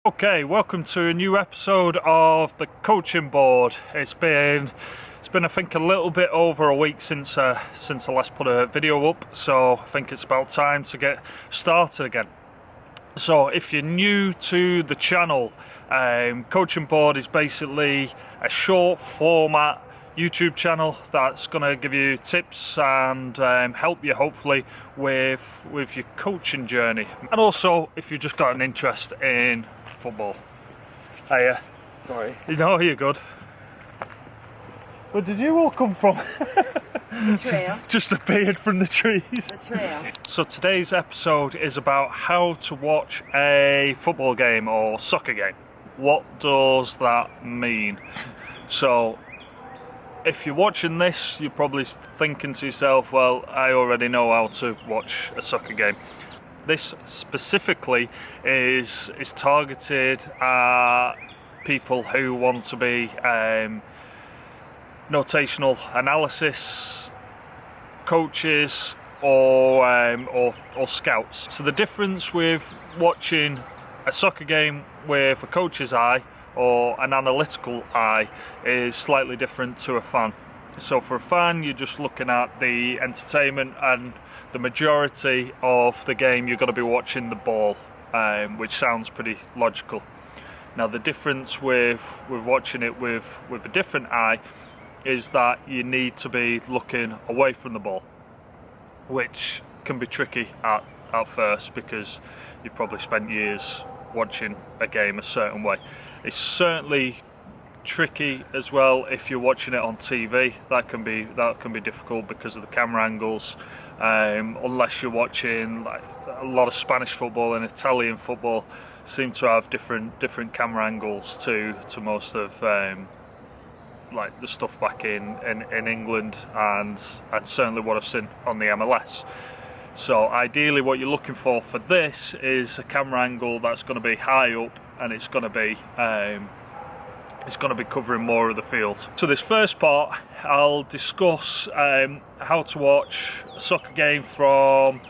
Okay, welcome to a new episode of the coaching board. It's been I think a little bit over a week since I last put a video up, so I think it's about time to get started again. So if you're new to the channel, coaching board is basically a short format YouTube channel that's going to give you tips and help you hopefully with your coaching journey, and also if you've just got an interest in football. Hiya. Sorry. No, you're good. Where did you all come from? The trail. Just appeared from the trees. The trail. So today's episode is about how to watch a football game or soccer game. What does that mean? So if you're watching this, you're probably thinking to yourself, well, I already know how to watch a soccer game. This specifically is targeted at people who want to be notational analysis coaches or scouts. So the difference with watching a soccer game with a coach's eye or an analytical eye is slightly different to a fan. So for a fan, you're just looking at the entertainment, and the majority of the game you're going to be watching the ball, which sounds pretty logical. Now the difference with watching it with a different eye is that you need to be looking away from the ball, which can be tricky at first because you've probably spent years watching a game a certain way. It's certainly tricky as well if you're watching it on TV. That can be difficult because of the camera angles. Unless you're watching, like, a lot of Spanish football and Italian football seem to have different camera angles to most of like the stuff back in England and certainly what I've seen on the MLS. So ideally what you're looking for this is a camera angle that's going to be high up, and it's going to be covering more of the field. So this first part, I'll discuss how to watch a soccer game from,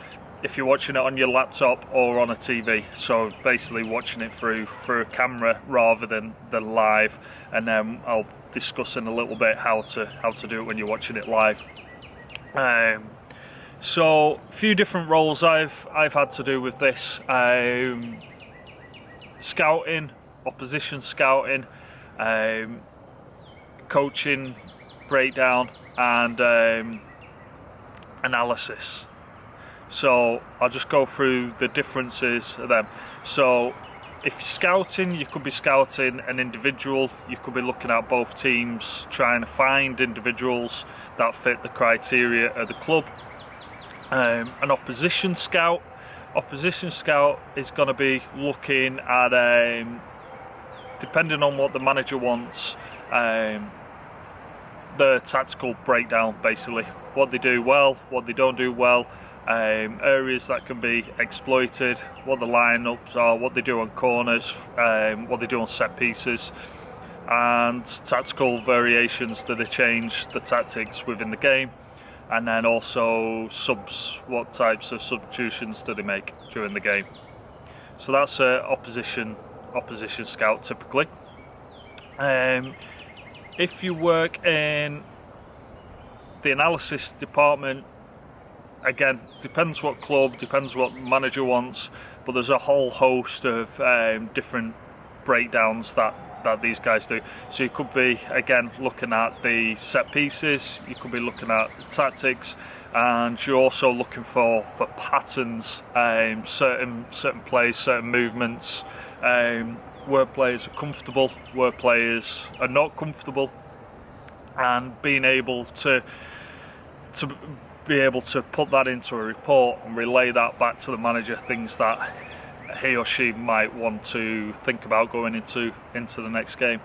if you're watching it on your laptop or on a TV. So basically watching it through a camera rather than live, and then I'll discuss in a little bit how to do it when you're watching it live. So a few different roles I've had to do with this: scouting, opposition scouting, coaching, breakdown, and analysis. So I'll just go through the differences of them. So if you're scouting, you could be scouting an individual. You could be looking at both teams, trying to find individuals that fit the criteria of the club. An opposition scout is going to be looking at, depending on what the manager wants, the tactical breakdown, basically what they do well, what they don't do well, areas that can be exploited, what the lineups are, what they do on corners, what they do on set pieces, and tactical variations that they change the tactics within the game. And then also subs, what types of substitutions do they make during the game. So that's opposition scout typically. If you work in the analysis department, again, depends what club, depends what manager wants, but there's a whole host of different breakdowns that these guys do. So you could be, again, looking at the set pieces, you could be looking at the tactics, and you're also looking for patterns, certain plays, certain movements, where players are comfortable, where players are not comfortable, and being able to put that into a report and relay that back to the manager, things that he or she might want to think about going into the next game.